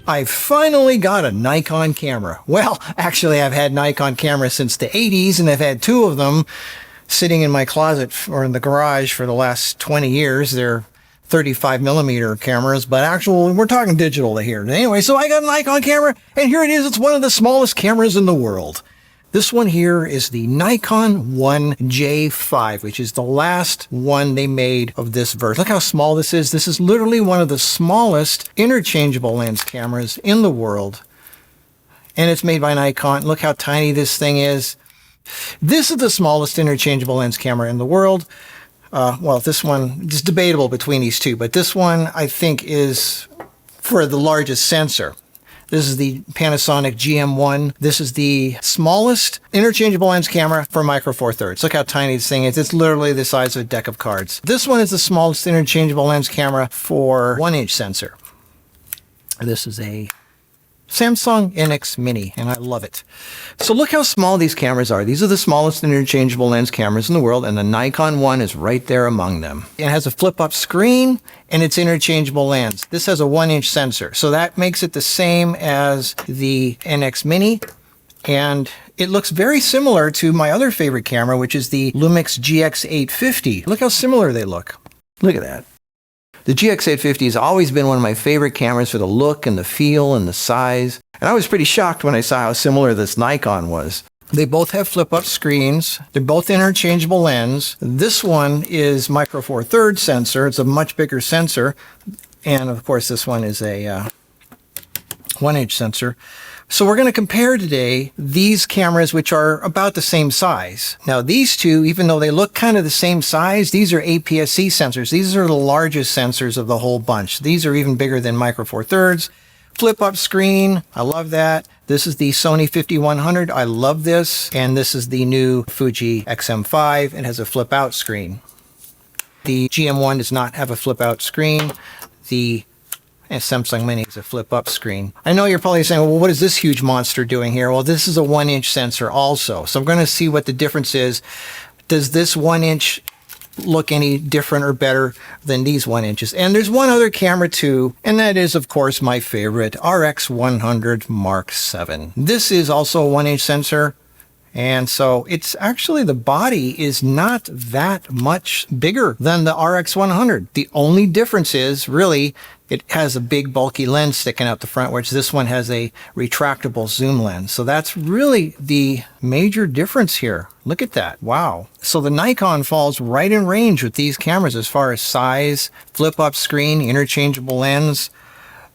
I finally got a Nikon camera. Well, actually, I've had Nikon cameras since the 80s, and I've had two of them sitting in my closet or in the garage for the last 20 years. They're 35 millimeter cameras, but actually, we're talking digital here. Anyway, so I got a Nikon camera, and here it is. It's one of the smallest cameras in the world. This one here is the Nikon 1J5, which is the last one they made of this version. Look how small this is. This is literally one of the smallest interchangeable lens cameras in the world. And it's made by Nikon. Look how tiny this thing is. This is the smallest interchangeable lens camera in the world. Well, this one is debatable between these two, but this one I think is for the largest sensor. This is the Panasonic GM1. This is the smallest interchangeable lens camera for micro four thirds. Look how tiny this thing is. It's literally the size of a deck of cards. This one is the smallest interchangeable lens camera for 1-inch sensor. This is a Samsung NX Mini, and I love it. So look how small these cameras are. These are the smallest interchangeable lens cameras in the world, and the Nikon one is right there among them. It has a flip-up screen, and it's interchangeable lens. This has a 1-inch sensor, so that makes it the same as the NX Mini, and it looks very similar to my other favorite camera, which is the Lumix GX850. Look how similar they look. Look at that. The GX850 has always been one of my favorite cameras for the look and the feel and the size. And I was pretty shocked when I saw how similar this Nikon was. They both have flip-up screens. They're both interchangeable lens. This one is micro four thirds sensor. It's a much bigger sensor. And of course, this one is a 1-inch sensor. So we're going to compare today these cameras, which are about the same size. Now these two, even though they look kind of the same size, these are APS-C sensors. These are the largest sensors of the whole bunch. These are even bigger than micro four thirds. Flip-up screen, I love that. This is the Sony 5100, I love this. And this is the new Fuji XM5, it has a flip-out screen. The GM1 does not have a flip-out screen. The Samsung Mini is a flip-up screen. I know you're probably saying, well, what is this huge monster doing here? Well, this is a 1-inch sensor also. So I'm going to see what the difference is. Does this 1-inch look any different or better than these 1 inches? And there's one other camera too, and that is, of course, my favorite, RX100 Mark VII. This is also a 1-inch sensor. And so it's actually, the body is not that much bigger than the RX100. The only difference is really it has a big bulky lens sticking out the front, whereas this one has a retractable zoom lens. So that's really the major difference here. Look at that. Wow. So the Nikon falls right in range with these cameras as far as size, flip-up screen, interchangeable lens.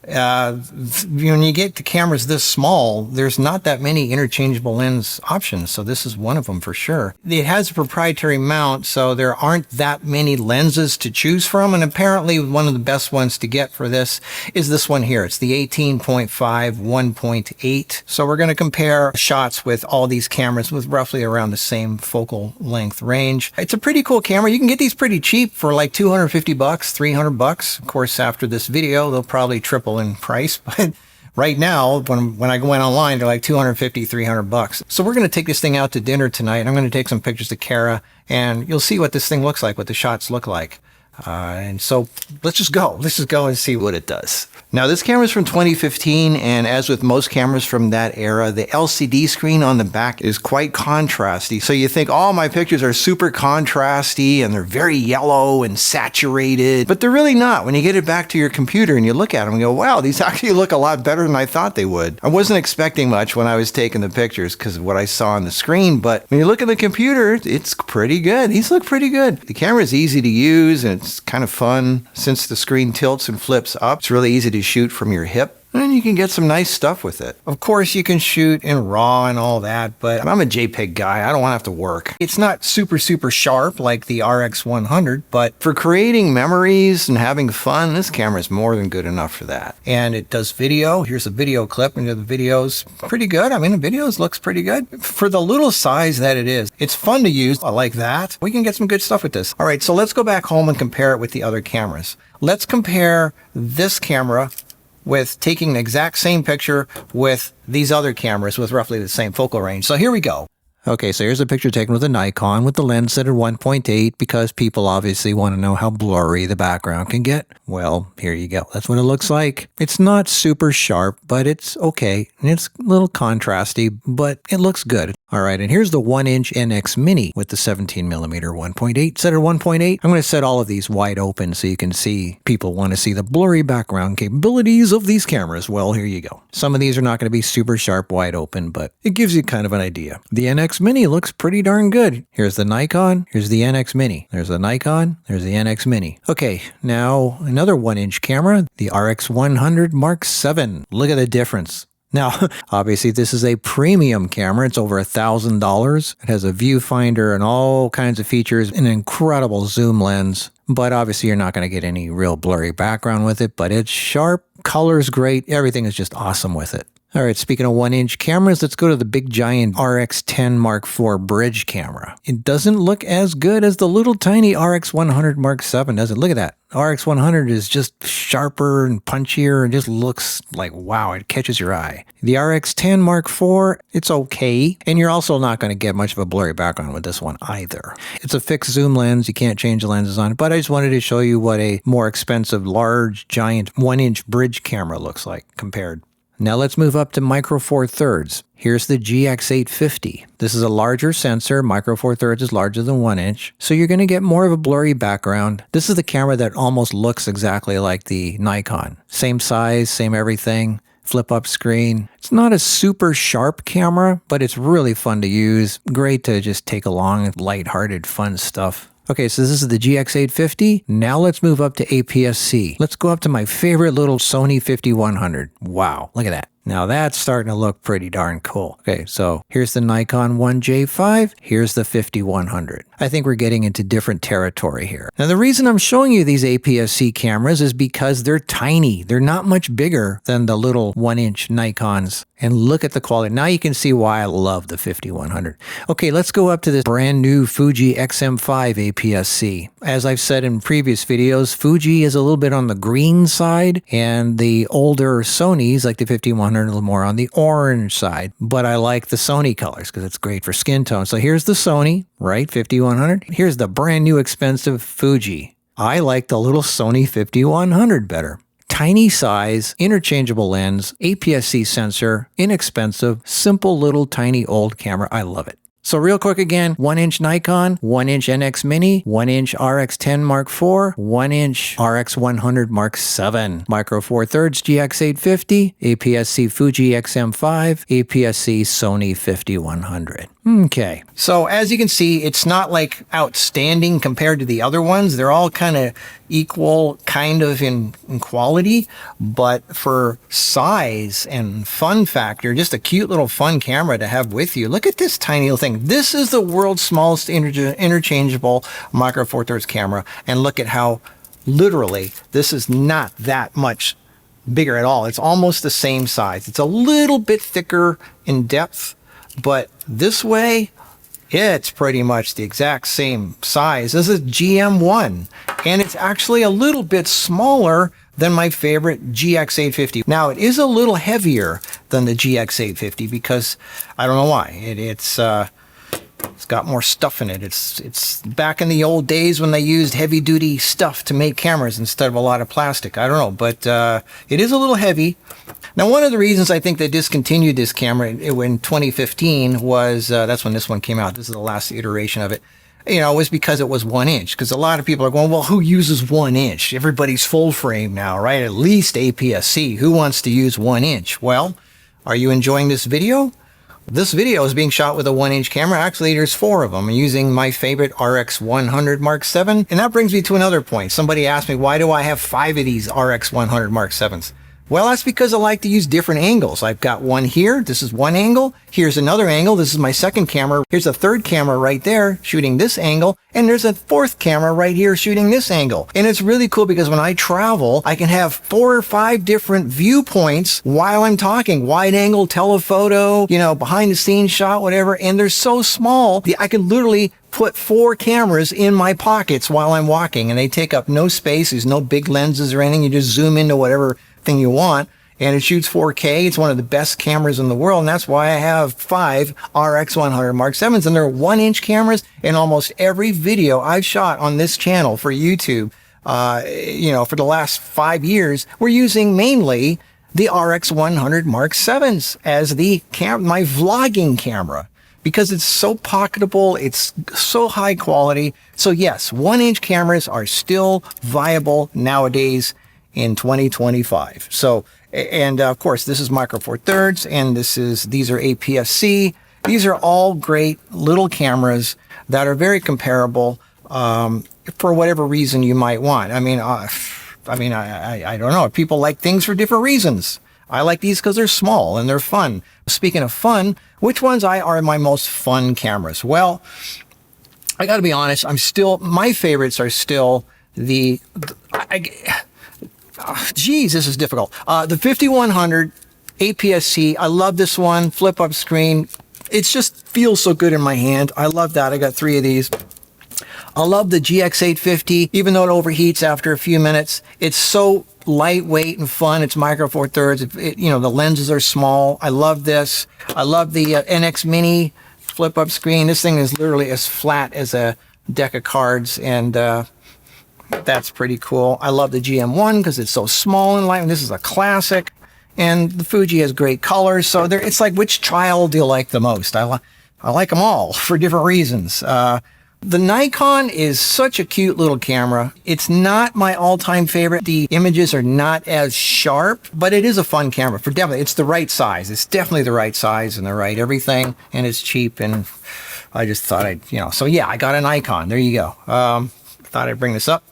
When you get the cameras this small, there's not that many interchangeable lens options, so this is one of them for sure. It has a proprietary mount, so there aren't that many lenses to choose from, and apparently one of the best ones to get for this is this one here. It's the 18.5 1.8. So we're going to compare shots with all these cameras with roughly around the same focal length range. It's a pretty cool camera. You can get these pretty cheap for like $250, $300. Of course, after this video, they'll probably triple in price, but right now when I went online, they're like $250, $300. So we're going to take this thing out to dinner tonight. I'm going to take some pictures to Kara, and you'll see what this thing looks like, what the shots look like. And so let's just go and see what it does. Now this camera is from 2015, and as with most cameras from that era, the LCD screen on the back is quite contrasty. So you think all my pictures are super contrasty and they're very yellow and saturated, but they're really not. When you get it back to your computer and you look at them and go, wow, these actually look a lot better than I thought they would. I wasn't expecting much when I was taking the pictures because of what I saw on the screen, but when you look at the computer, it's pretty good. These look pretty good. The camera is easy to use and it's kind of fun. Since the screen tilts and flips up, it's really easy to shoot from your hip, and you can get some nice stuff with it. Of course, you can shoot in RAW and all that, but I'm a JPEG guy. I don't want to have to work. It's not super sharp like the RX100, but for creating memories and having fun, this camera is more than good enough for that. And it does video. Here's a video clip, and the video's pretty good. I mean, the videos looks pretty good for the little size that it is. It's fun to use. I like that. We can get some good stuff with this. All right, so let's go back home and compare it with the other cameras. Let's compare this camera with taking the exact same picture with these other cameras with roughly the same focal range. So here we go. Okay, so here's a picture taken with a Nikon with the lens set at 1.8 because people obviously want to know how blurry the background can get. Well, here you go. That's what it looks like. It's not super sharp, but it's okay. And it's a little contrasty, but it looks good. All right, and here's the 1-inch NX Mini with the 17mm 1.8 set at 1.8. I'm going to set all of these wide open so you can see. People want to see the blurry background capabilities of these cameras. Well, here you go. Some of these are not going to be super sharp wide open, but it gives you kind of an idea. The NX Mini looks pretty darn good. Here's the Nikon, here's the NX Mini. There's the Nikon, there's the NX Mini. Okay, now another 1-inch camera, the RX100 Mark VII. Look at the difference. Now, obviously, this is a premium camera. It's over $1,000. It has a viewfinder and all kinds of features, an incredible zoom lens. But obviously, you're not going to get any real blurry background with it, but it's sharp, color's great, everything is just awesome with it. All right, speaking of 1-inch cameras, let's go to the big giant RX10 Mark IV bridge camera. It doesn't look as good as the little tiny RX100 Mark VII, does it? Look at that. RX100 is just sharper and punchier and just looks like, wow, it catches your eye. The RX10 Mark IV, it's okay. And you're also not going to get much of a blurry background with this one either. It's a fixed zoom lens. You can't change the lenses on it. But I just wanted to show you what a more expensive, large, giant 1-inch bridge camera looks like compared. Now let's move up to Micro Four Thirds. Here's the GX850. This is a larger sensor. Micro Four Thirds is larger than 1 inch. So you're going to get more of a blurry background. This is the camera that almost looks exactly like the Nikon. Same size, same everything. Flip up screen. It's not a super sharp camera, but it's really fun to use. Great to just take along, lighthearted, fun stuff. Okay, so this is the GX850. Now let's move up to APS-C. Let's go up to my favorite little Sony 5100. Wow, look at that. Now that's starting to look pretty darn cool. Okay, so here's the Nikon 1J5. Here's the 5100. I think we're getting into different territory here. Now the reason I'm showing you these APS-C cameras is because they're tiny. They're not much bigger than the little 1-inch Nikons. And look at the quality. Now you can see why I love the 5100. Okay, let's go up to this brand new Fuji XM5 APS-C. As I've said in previous videos, Fuji is a little bit on the green side, and the older Sonys, like the 5100, a little more on the orange side. But I like the Sony colors because it's great for skin tone. So here's the Sony, right, 5100. Here's the brand new expensive Fuji. I like the little Sony 5100 better. Tiny size, interchangeable lens, APS-C sensor, inexpensive, simple little tiny old camera. I love it. So real quick again, 1-inch Nikon, 1-inch NX Mini, 1-inch RX10 Mark IV, 1-inch RX100 Mark VII, Micro Four Thirds GX850, APS-C Fuji XM5, APS-C Sony 5100. Okay. So as you can see, it's not like outstanding compared to the other ones. They're all kind of equal, kind of in quality, but for size and fun factor, just a cute little fun camera to have with you. Look at this tiny little thing. This is the world's smallest interchangeable Micro Four Thirds camera. And look at how literally this is not that much bigger at all. It's almost the same size. It's a little bit thicker in depth, but this way, it's pretty much the exact same size as a GM1. And it's actually a little bit smaller than my favorite GX850. Now, it is a little heavier than the GX850 because I don't know why. It's got more stuff in it. It's back in the old days when they used heavy-duty stuff to make cameras instead of a lot of plastic. I don't know, but it is a little heavy. Now, one of the reasons I think they discontinued this camera in 2015 was, that's when this one came out. This is the last iteration of it. You know, it was because it was 1 inch. Because a lot of people are going, well, who uses 1 inch? Everybody's full frame now, right? At least APS-C. Who wants to use 1 inch? Well, are you enjoying this video? This video is being shot with a 1-inch camera. Actually, there's 4 of them. I'm using my favorite RX100 Mark VII. And that brings me to another point. Somebody asked me, why do I have 5 of these RX100 Mark VIIs? Well, that's because I like to use different angles. I've got one here. This is one angle. Here's another angle. This is my second camera. Here's a third camera right there shooting this angle. And there's a fourth camera right here shooting this angle. And it's really cool because when I travel, I can have 4 or 5 different viewpoints while I'm talking. Wide angle, telephoto, you know, behind the scenes shot, whatever. And they're so small, I can literally put 4 cameras in my pockets while I'm walking. And they take up no space. There's no big lenses or anything. You just zoom into whatever thing you want, and it shoots 4K. It's one of the best cameras in the world, and that's why I have 5 RX100 Mark 7s, and they're 1-inch cameras. In almost every video I've shot on this channel for YouTube, for the last 5 years, we're using mainly the RX100 Mark 7s as my vlogging camera, because it's so pocketable, it's so high quality. So yes, 1-inch cameras are still viable nowadays in 2025. So, and of course, this is Micro Four Thirds, and these are APS-C. These are all great little cameras that are very comparable for whatever reason you might want. I don't know. People like things for different reasons. I like these because they're small and they're fun. Speaking of fun, which ones are my most fun cameras? Well, I got to be honest. My favorites are still this is difficult. The 5100 APS-C. I love this one. Flip up screen. It just feels so good in my hand. I love that. I got 3 of these. I love the GX850, even though it overheats after a few minutes. It's so lightweight and fun. It's Micro Four Thirds. The lenses are small. I love this. I love the NX Mini flip up screen. This thing is literally as flat as a deck of cards, and that's pretty cool. I love the GM1 because it's so small and light, and this is a classic. And the Fuji has great colors, so it's like, which child do you like the most? I like them all for different reasons. The Nikon is such a cute little camera. It's not my all-time favorite. The images are not as sharp, but it is a fun camera. It's the right size. It's definitely the right size and the right everything, and it's cheap, and I just thought so yeah, I got a Nikon. There you go. Thought I'd bring this up.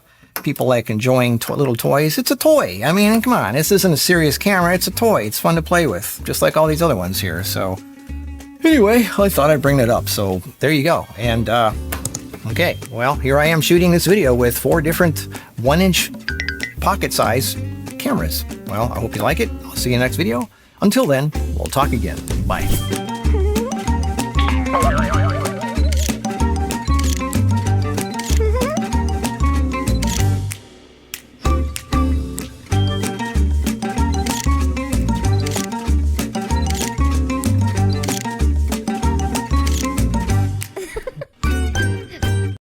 People like enjoying little toys. It's a toy. I mean, come on. This isn't a serious camera. It's a toy. It's fun to play with, just like all these other ones here. So anyway, I thought I'd bring it up. So there you go. And okay, well, here I am shooting this video with 4 different 1-inch pocket size cameras. Well, I hope you like it. I'll see you in the next video. Until then, we'll talk again. Bye.